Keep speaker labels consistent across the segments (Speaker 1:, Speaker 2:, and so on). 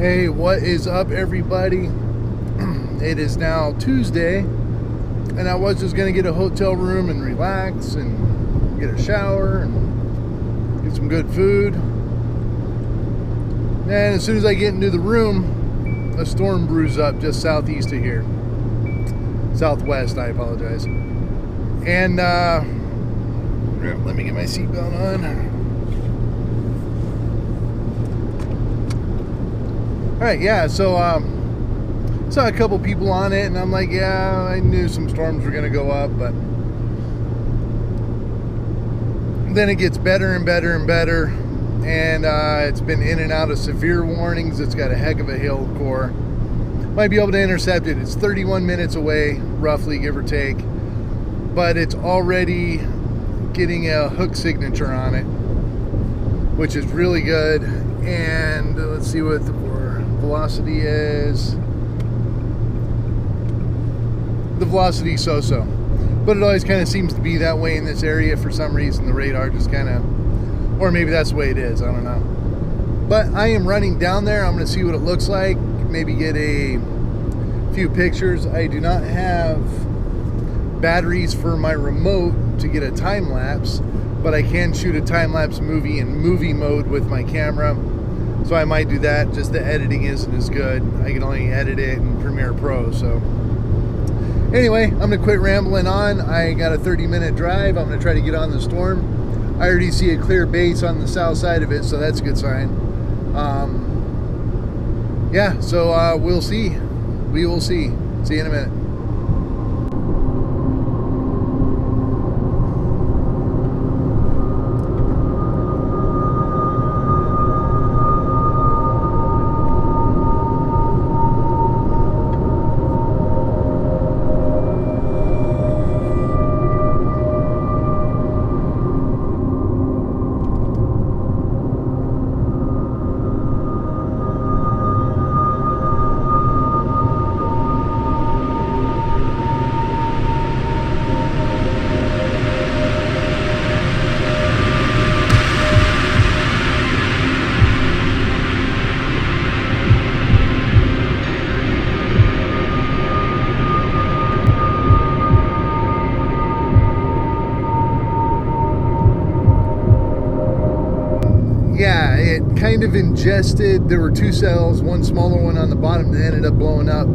Speaker 1: Hey, what is up, everybody? It is now Tuesday, and I was just gonna get a hotel room and relax and get a shower and get some good food. And as soon as I get into the room, a storm brews up just southeast of here. Southwest, I apologize. And let me get my seatbelt on. Alright, yeah, so saw a couple people on it, and I'm like, yeah, I knew some storms were going to go up, but then it gets better and better and better, and it's been in and out of severe warnings. It's got a heck of a hail core. Might be able to intercept it. It's 31 minutes away, roughly, give or take, but it's already getting a hook signature on it, which is really good. And let's see what the velocity is. The velocity so-so, but it always kind of seems to be that way in this area for some reason. The radar just kind of, or maybe that's the way it is, I don't know. But I am running down there. I'm going to see what it looks like, maybe get a few pictures. I do not have batteries for my remote to get a time-lapse, but I can shoot a time-lapse movie in movie mode with my camera. So I might do that. Just the editing isn't as good. I can only edit it in Premiere Pro. So anyway, I'm gonna quit rambling on. I got a 30-minute drive. I'm gonna try to get on the storm. I already see a clear base on the south side of it, so that's a good sign. Yeah, so we'll see. We will see. See you in a minute. Yeah, it kind of ingested. There were two cells, one smaller one on the bottom that ended up blowing up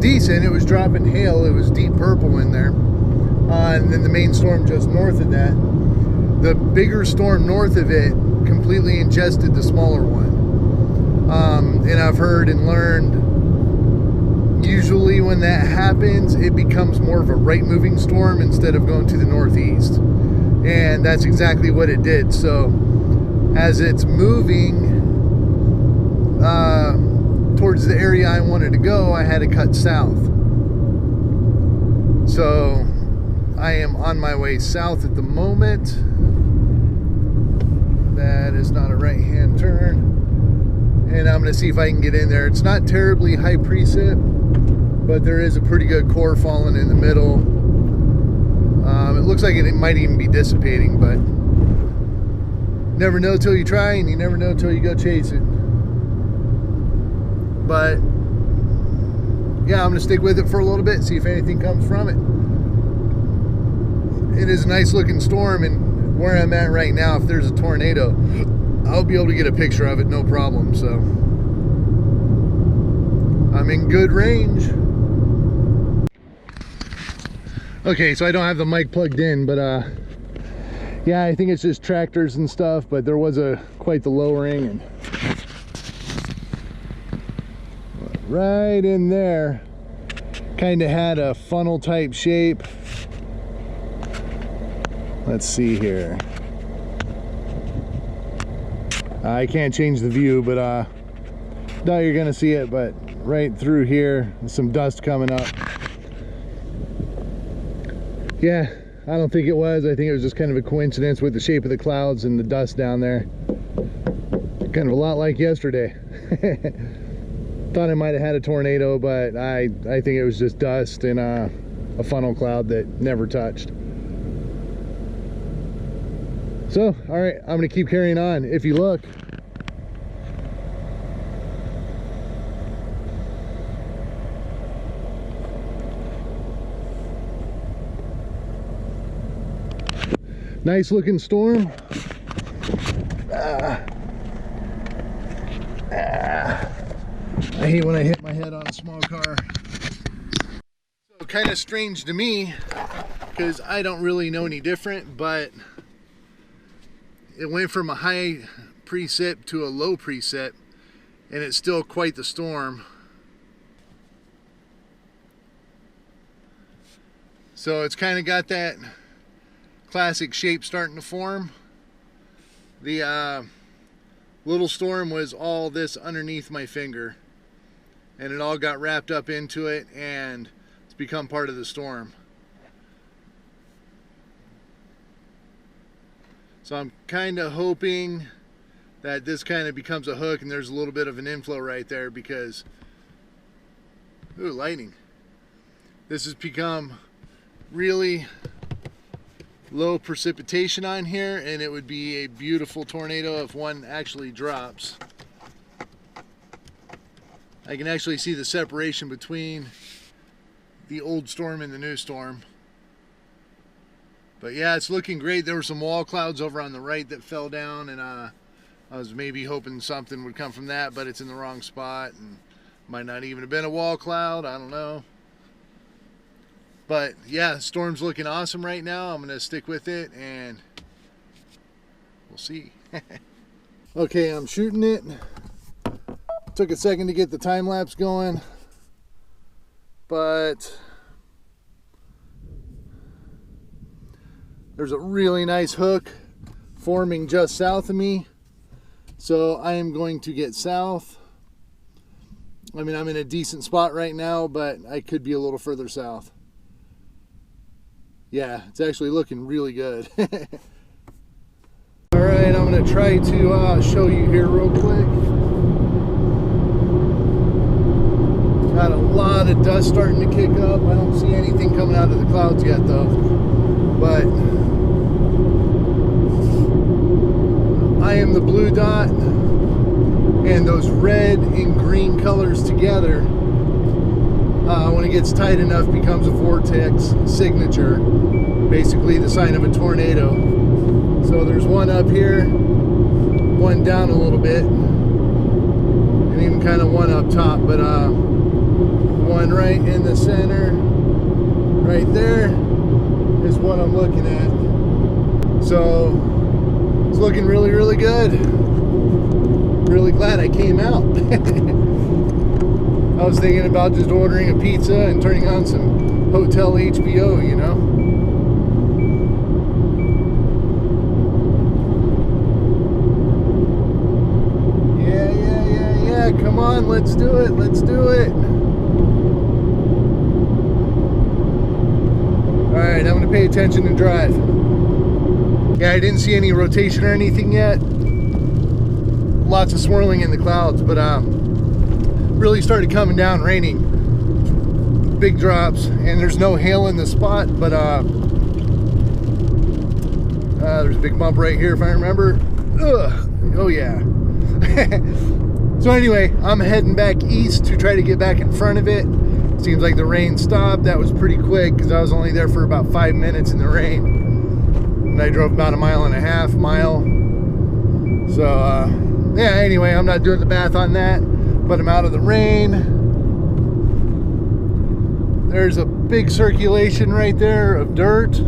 Speaker 1: decent. It was dropping hail. It was deep purple in there. And then the main storm just north of that. The bigger storm north of it completely ingested the smaller one. And I've heard and learned, usually when that happens, it becomes more of a right-moving storm instead of going to the northeast. And that's exactly what it did. So as it's moving towards the area I wanted to go, I had to cut south. So I am on my way south at the moment. That is not a right-hand turn. And I'm going to see if I can get in there. It's not terribly high precip, but there is a pretty good core falling in the middle. It looks like it might even be dissipating, but never know till you try, and you never know till you go chase it. But yeah, I'm gonna stick with it for a little bit, see if anything comes from it. It is a nice looking storm, and where I'm at right now, if there's a tornado, I'll be able to get a picture of it, no problem. So I'm in good range. Okay, so I don't have the mic plugged in, but yeah, I think it's just tractors and stuff, but there was quite the lowering, and right in there kind of had a funnel type shape. Let's see here. I can't change the view, but now you're gonna see it. But right through here, there's some dust coming up. Yeah, I don't think it was. I think it was just kind of a coincidence with the shape of the clouds and the dust down there. Kind of a lot like yesterday. Thought I might have had a tornado, but I think it was just dust and a funnel cloud that never touched. So, all right, I'm gonna keep carrying on. If you look, Nice looking storm. I hate when I hit my head on a small car. So kind of strange to me because I don't really know any different, but it went from a high precip to a low precip, and it's still quite the storm. So it's kind of got that classic shape starting to form. The little storm was all this underneath my finger, and it all got wrapped up into it, and it's become part of the storm. So I'm kind of hoping that this kind of becomes a hook and there's a little bit of an inflow right there, because, ooh, lightning. This has become really low precipitation on here, and it would be a beautiful tornado if one actually drops. I can actually see the separation between the old storm and the new storm. But yeah, it's looking great. There were some wall clouds over on the right that fell down, and I was maybe hoping something would come from that, but it's in the wrong spot, and might not even have been a wall cloud. I don't know. But yeah, storm's looking awesome right now. I'm gonna stick with it, and we'll see. Okay, I'm shooting it. Took a second to get the time lapse going, but there's a really nice hook forming just south of me. So I am going to get south. I mean, I'm in a decent spot right now, but I could be a little further south. Yeah, it's actually looking really good. All right, I'm gonna try to show you here real quick. Got a lot of dust starting to kick up. I don't see anything coming out of the clouds yet though. But I am the blue dot, and those red and green colors together, when it gets tight enough, becomes a vortex signature, basically the sign of a tornado. So there's one up here, one down a little bit, and even kind of one up top, but one right in the center right there is what I'm looking at. So it's looking really, really good. Really glad I came out. I was thinking about just ordering a pizza and turning on some hotel HBO, you know. Yeah, come on, let's do it, let's do it. Alright, I'm gonna pay attention and drive. Yeah, I didn't see any rotation or anything yet. Lots of swirling in the clouds, but really started coming down, raining. Big drops, and there's no hail in the spot, but there's a big bump right here if I remember. Ugh. Oh yeah. So anyway, I'm heading back east to try to get back in front of it. Seems like the rain stopped. That was pretty quick because I was only there for about 5 minutes in the rain. And I drove about 1.5 miles. So yeah, anyway, I'm not doing the math on that, but I'm out of the rain. There's a big circulation right there of dirt.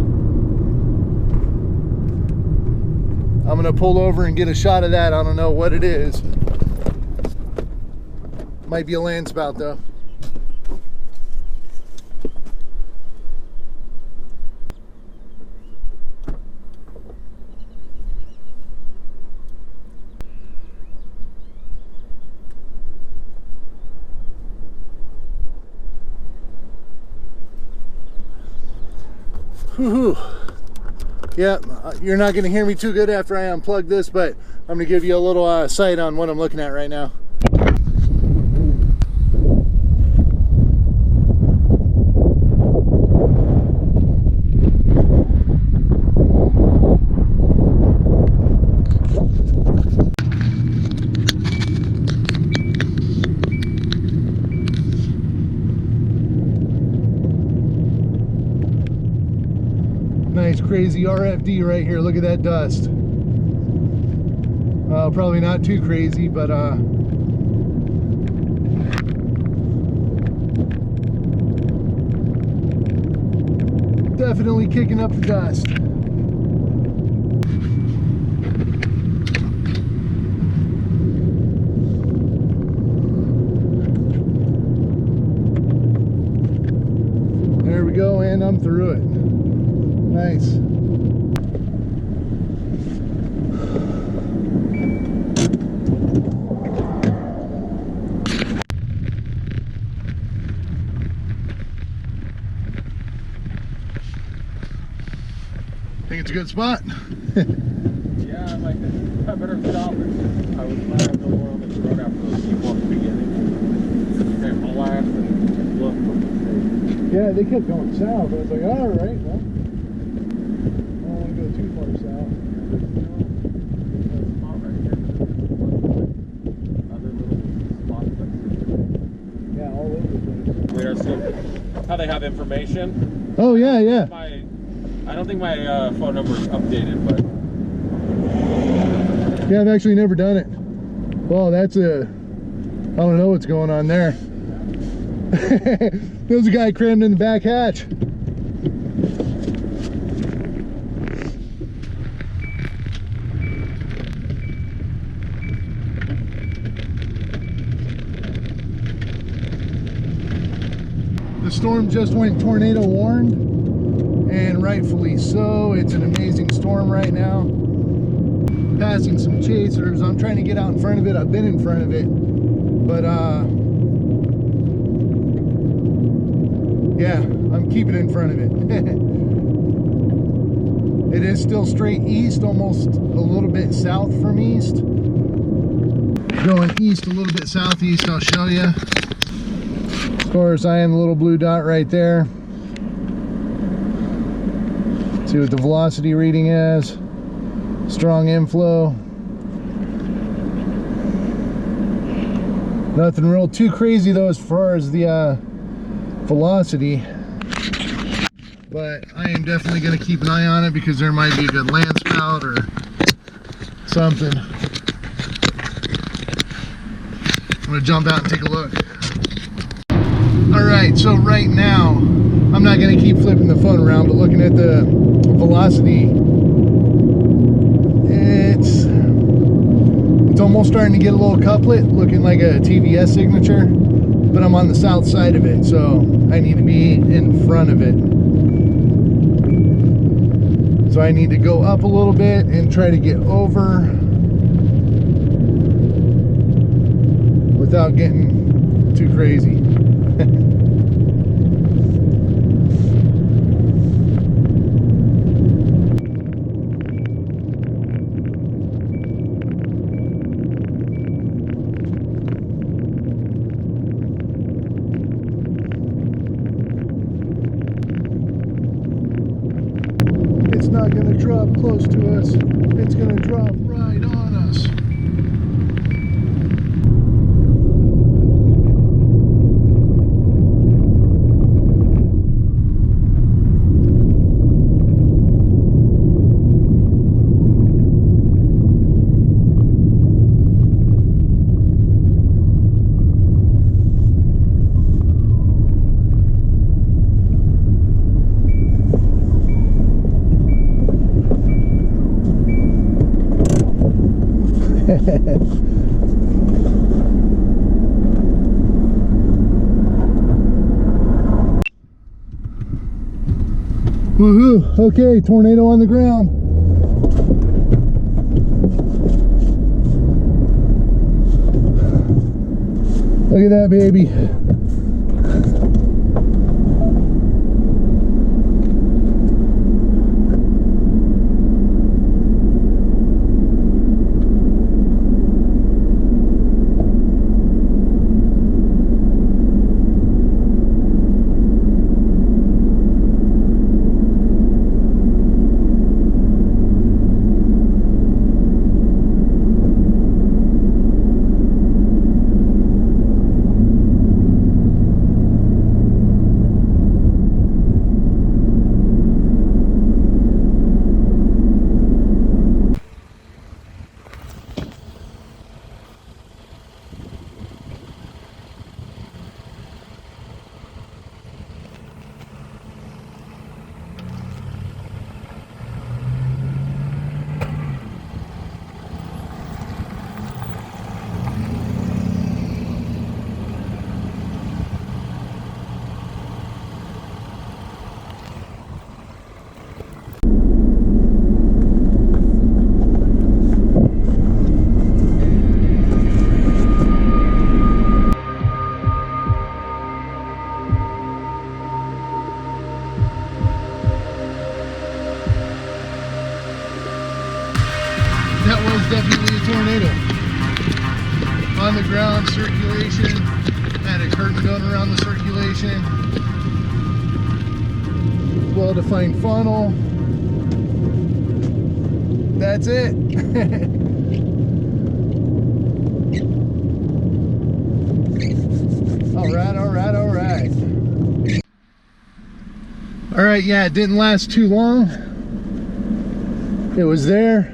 Speaker 1: I'm gonna pull over and get a shot of that. I don't know what it is. Might be a land spout though. Woohoo. Yeah, you're not going to hear me too good after I unplug this, but I'm going to give you a little sight on what I'm looking at right now. There's crazy RFD right here. Look at that dust. Probably not too crazy, but definitely kicking up the dust. There we go, and I'm through it. Nice. Think it's a good spot?
Speaker 2: Yeah, I better stop. I was planning to go on this road after those people at the beginning. Okay, I'll last and look from the state.
Speaker 1: Yeah, they kept going south. I was like, all right, well, I don't want to go too far south. Yeah, all over the place.
Speaker 2: Wait, I see how they have information.
Speaker 1: Oh, yeah, yeah.
Speaker 2: I don't think my phone number is updated, but
Speaker 1: Yeah, I've actually never done it. Well, that's a, I don't know what's going on there. There's a guy crammed in the back hatch. The storm just went tornado warned, and rightfully so. It's an amazing storm right now. Passing some chasers. I'm trying to get out in front of it. I've been in front of it, but yeah, I'm keeping in front of it. It is still straight east, almost a little bit south from east. Going east a little bit southeast, I'll show you. As far as I am, the little blue dot right there. See what the velocity reading is. Strong inflow. Nothing real too crazy though as far as the velocity. But I am definitely going to keep an eye on it because there might be a good land spout or something. I'm going to jump out and take a look. Alright, so right now, I'm not going to keep flipping the phone around, but looking at the velocity, it's almost starting to get a little couplet, looking like a TVS signature, but I'm on the south side of it, so I need to be in front of it. So I need to go up a little bit and try to get over without getting too crazy. It's not going to drop close to us. It's going to drop right on us. Woohoo! Okay, tornado on the ground. Look at that baby. basin, well-defined funnel. That's it. All right. All right, yeah, it didn't last too long. It was there.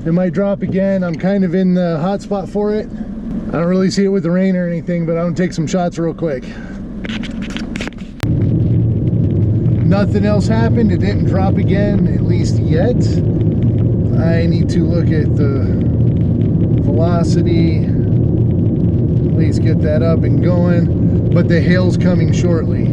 Speaker 1: It might drop again. I'm kind of in the hot spot for it. I don't really see it with the rain or anything, but I'm gonna take some shots real quick. Nothing else happened. It didn't drop again, at least yet. I need to look at the velocity, at least get that up and going, but the hail's coming shortly.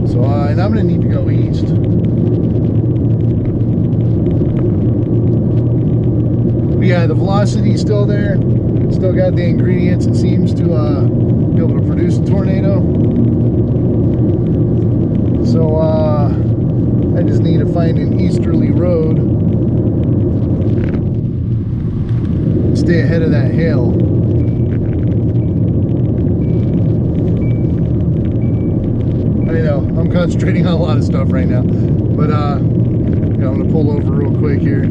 Speaker 1: So, and I'm gonna need to go east. But yeah, the velocity's still there. Still got the ingredients, it seems, to be able to produce a tornado. So I just need to find an easterly road, stay ahead of that hail. I know I'm concentrating on a lot of stuff right now, but yeah, I'm gonna pull over real quick here.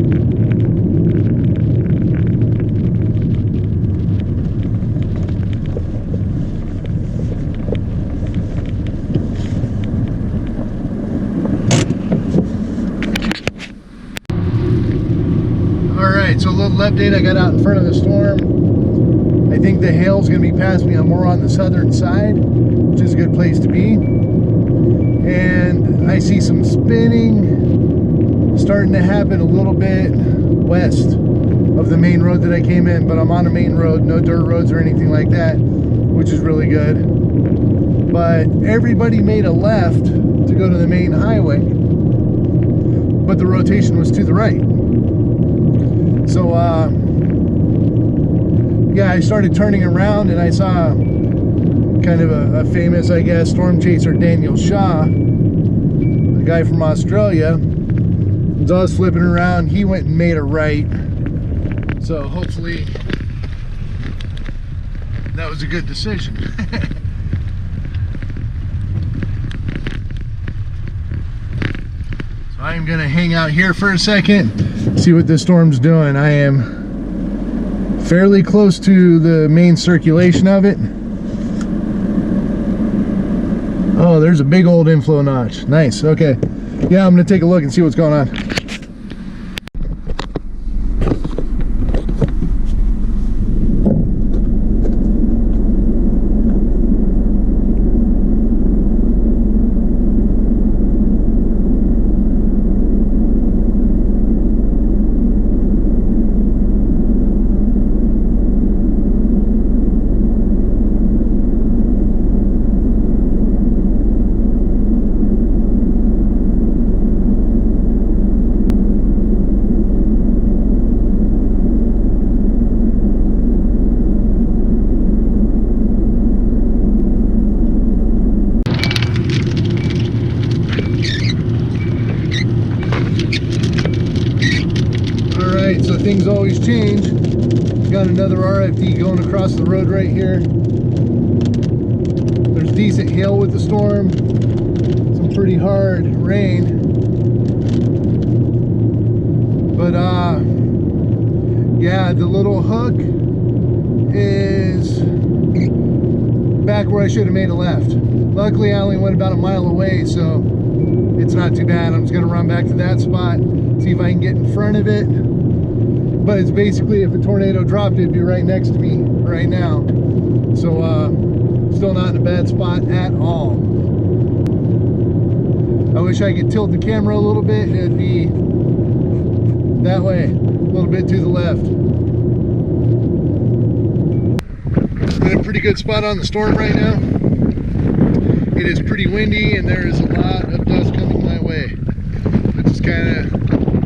Speaker 1: So a little update, I got out in front of the storm. I think the hail's going to be past me. I'm more on the southern side, which is a good place to be. And I see some spinning starting to happen a little bit west of the main road that I came in, but I'm on a main road, no dirt roads or anything like that, which is really good. But everybody made a left to go to the main highway, but the rotation was to the right. So, yeah, I started turning around and I saw kind of a famous, I guess, storm chaser, Daniel Shaw, a guy from Australia. As I was flipping around, he went and made a right. So hopefully that was a good decision. So I'm going to hang out here for a second, see what this storm's doing. I am fairly close to the main circulation of it. Oh, there's a big old inflow notch. Nice. Okay. Yeah, I'm going to take a look and see what's going on. So things always change. Got another RFD going across the road right here. There's decent hail with the storm, some pretty hard rain, but yeah, the little hook is back where I should have made a left. Luckily I only went about a mile away, so it's not too bad. I'm just gonna run back to that spot, see if I can get in front of it. But it's basically, if a tornado dropped, it'd be right next to me right now. So still not in a bad spot at all. I wish I could tilt the camera a little bit. It'd be that way, a little bit to the left. In a pretty good spot on the storm right now. It is pretty windy and there is a lot of dust coming my way. But just kind of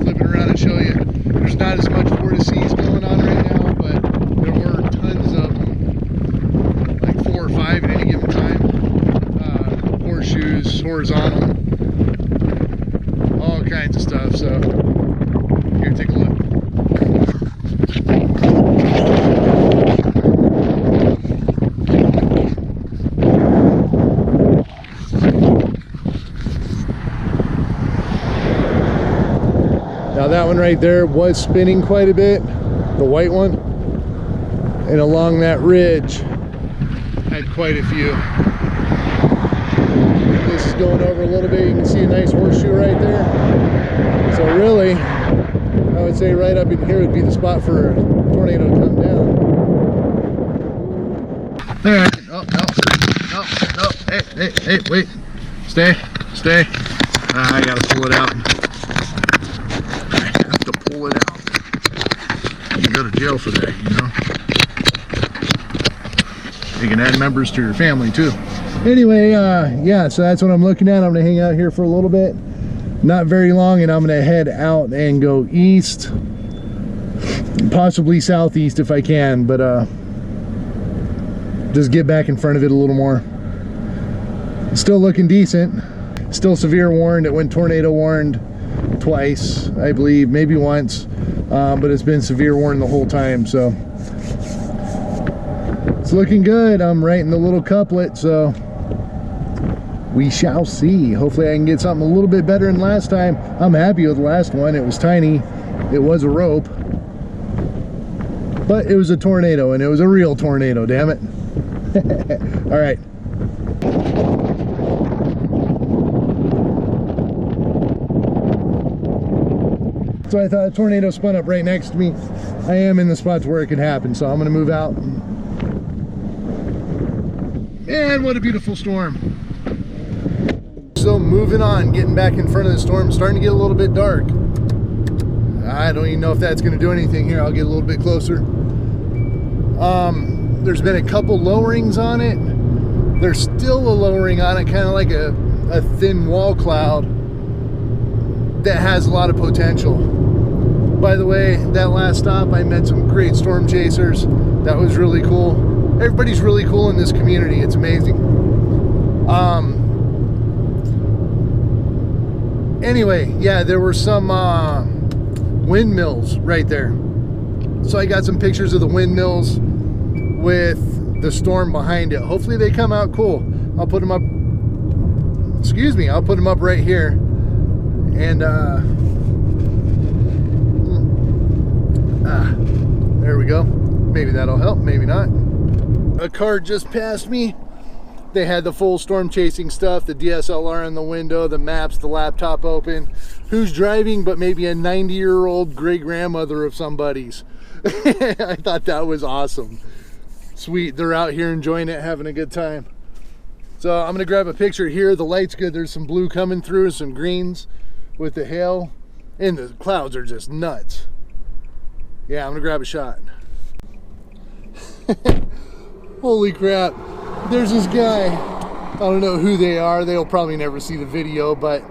Speaker 1: flipping around and show you. There's not as much vortices going on right now, but there were tons of them, like 4 or 5 at any given time. Horseshoes, horizontal, all kinds of stuff. So here, take a look. Now that one right there was spinning quite a bit, the white one, and along that ridge had quite a few. This is going over a little bit. You can see a nice horseshoe right there. So really, I would say right up in here would be the spot for a tornado to come down. There. Oh, no. Hey, wait. Stay. I gotta pull it out. I have to pull it out. You go to jail for that, you know? You can add members to your family too. Anyway, yeah, so that's what I'm looking at. I'm gonna hang out here for a little bit, not very long, and I'm gonna head out and go east, possibly southeast if I can, but just get back in front of it a little more. Still looking decent, still severe warned. It went tornado warned twice, I believe, maybe once, but it's been severe warned the whole time, so it's looking good. I'm writing the little couplet, so we shall see. Hopefully I can get something a little bit better than last time. I'm happy with the last one. It was tiny, it was a rope, but it was a tornado, and it was a real tornado, damn it. All right. So I thought a tornado spun up right next to me. I am in the spots where it could happen, so I'm gonna move out. Man, what a beautiful storm. So moving on, getting back in front of the storm, starting to get a little bit dark. I don't even know if that's gonna do anything here. I'll get a little bit closer. There's been a couple lowerings on it. There's still a lowering on it, kind of like a thin wall cloud that has a lot of potential. By the way, that last stop, I met some great storm chasers. That was really cool. Everybody's really cool in this community. It's amazing. Anyway, yeah, there were some windmills right there. So I got some pictures of the windmills with the storm behind it. Hopefully they come out cool. I'll put them up, excuse me, I'll put them up right here. And there we go. Maybe that'll help, maybe not. A car just passed me. They had the full storm chasing stuff, the DSLR in the window, the maps, the laptop open. Who's driving but maybe a 90-year-old great-grandmother of somebody's. I thought that was awesome. Sweet, they're out here enjoying it, having a good time. So I'm gonna grab a picture here. The light's good. There's some blue coming through, some greens with the hail, and the clouds are just nuts. Yeah, I'm gonna grab a shot. Holy crap. There's this guy. I don't know who they are. They'll probably never see the video, but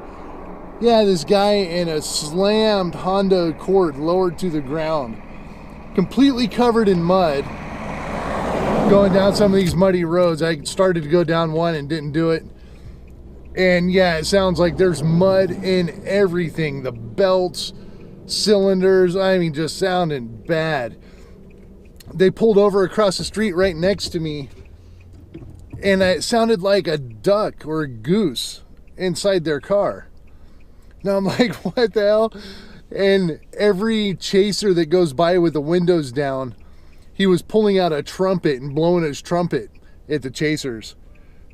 Speaker 1: yeah, this guy in a slammed Honda Accord lowered to the ground, completely covered in mud, going down some of these muddy roads. I started to go down one and didn't do it. And yeah, it sounds like there's mud in everything. The belts, cylinders, I mean, just sounding bad. They pulled over across the street right next to me, and it sounded like a duck or a goose inside their car. Now I'm like, what the hell? And every chaser that goes by with the windows down, he was pulling out a trumpet and blowing his trumpet at the chasers.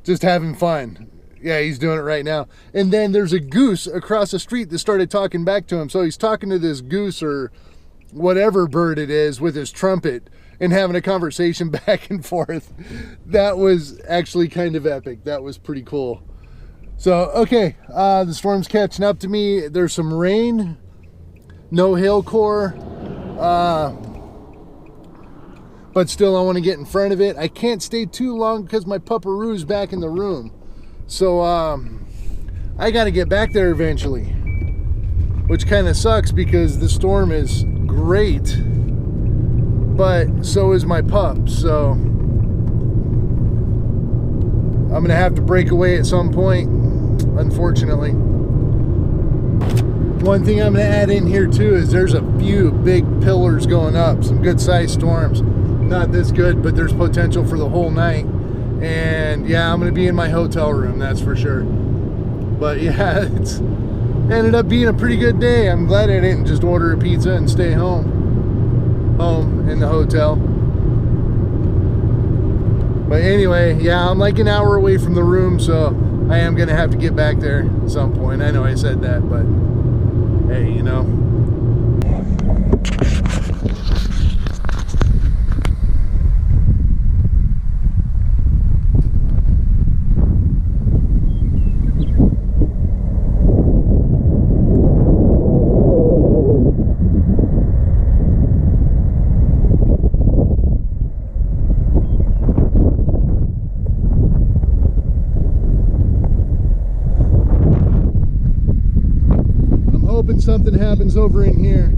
Speaker 1: Just having fun. Yeah, he's doing it right now. And then there's a goose across the street that started talking back to him. So he's talking to this goose or whatever bird it is with his trumpet and having a conversation back and forth. That was actually kind of epic. That was pretty cool. So, okay, the storm's catching up to me. There's some rain, no hail core, but still I want to get in front of it. I can't stay too long because my pupperoo's back in the room. So I got to get back there eventually, which kind of sucks because the storm is great, but so is my pup. So I'm gonna have to break away at some point, unfortunately. One thing I'm gonna add in here too is there's a few big pillars going up, some good sized storms. Not this good, but there's potential for the whole night. And yeah, I'm gonna be in my hotel room, that's for sure. But yeah, ended up being a pretty good day. I'm glad I didn't just order a pizza and stay home in the hotel. But anyway, yeah, I'm like an hour away from the room, so I am gonna have to get back there at some point. I know I said that, but hey, you know. Hoping something happens over in here.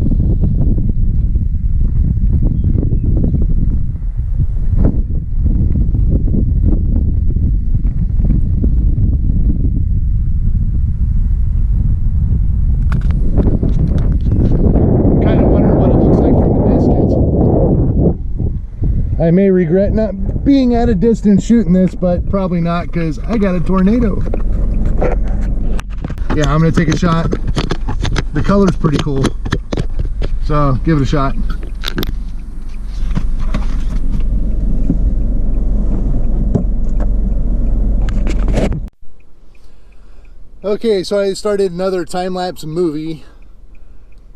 Speaker 1: Kind of wondering what it looks like from a distance. I may regret not being at a distance shooting this, but probably not, because I got a tornado. Yeah, I'm gonna take a shot. The color's pretty cool, so give it a shot. Okay, so I started another time-lapse movie,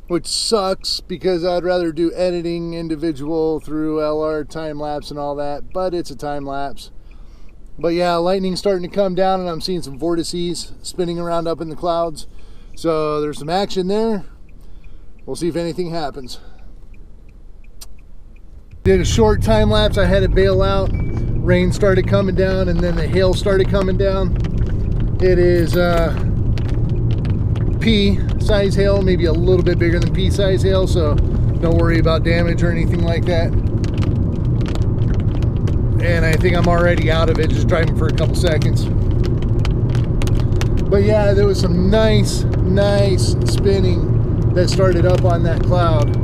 Speaker 1: which sucks because I'd rather do editing individual through LR time-lapse and all that, but it's a time-lapse. But yeah, lightning's starting to come down and I'm seeing some vortices spinning around up in the clouds. So there's some action there. We'll see if anything happens. Did a short time lapse. I had to bail out. Rain started coming down and then the hail started coming down. It is pea size hail, maybe a little bit bigger than pea size hail, so don't worry about damage or anything like that. And I think I'm already out of it, just driving for a couple seconds. But yeah, there was some nice spinning that started up on that cloud.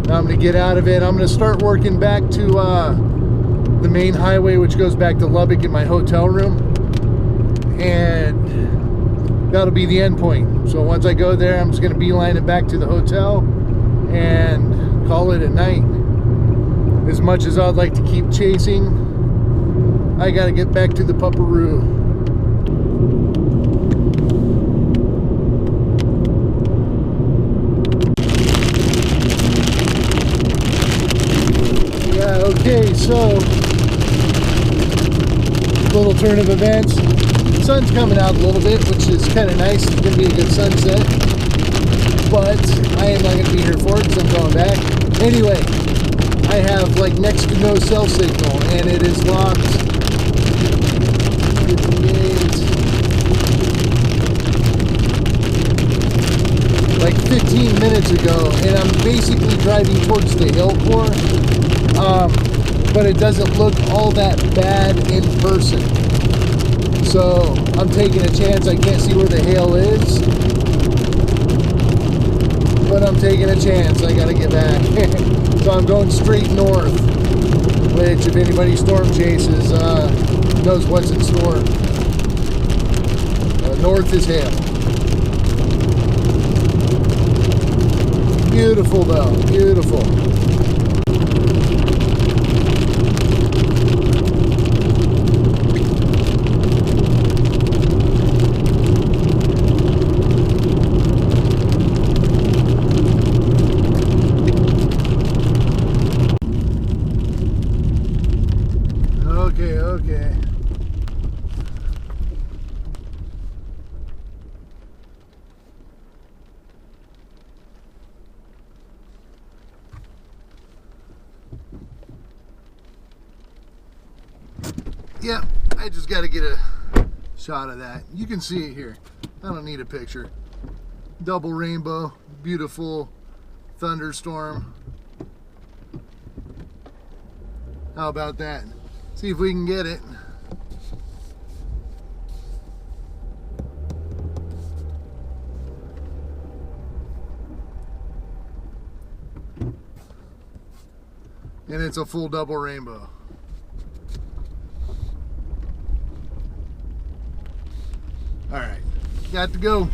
Speaker 1: Now I'm gonna get out of it. I'm gonna start working back to the main highway, which goes back to Lubbock in my hotel room. And that'll be the end point. So once I go there, I'm just gonna beeline it back to the hotel and call it a night. As much as I'd like to keep chasing, I gotta get back to the pupperoo. Yeah, okay, so little turn of events. The sun's coming out a little bit, which is kind of nice. It's gonna be a good sunset, but I am not gonna be here for it because I'm going back. Anyway, I have like next to no cell signal and it is locked. 58. Like 15 minutes ago, and I'm basically driving towards the hill core, but it doesn't look all that bad in person. So I'm taking a chance. I can't see where the hail is, but I'm taking a chance. I gotta get back. So I'm going straight north, which if anybody storm chases knows what's in store. North is hail. Beautiful though, beautiful. Okay. Yeah, I just got to get a shot of that. You can see it here. I don't need a picture. Double rainbow, beautiful thunderstorm. How about that? See if we can get it. And it's a full double rainbow. All right, got to go.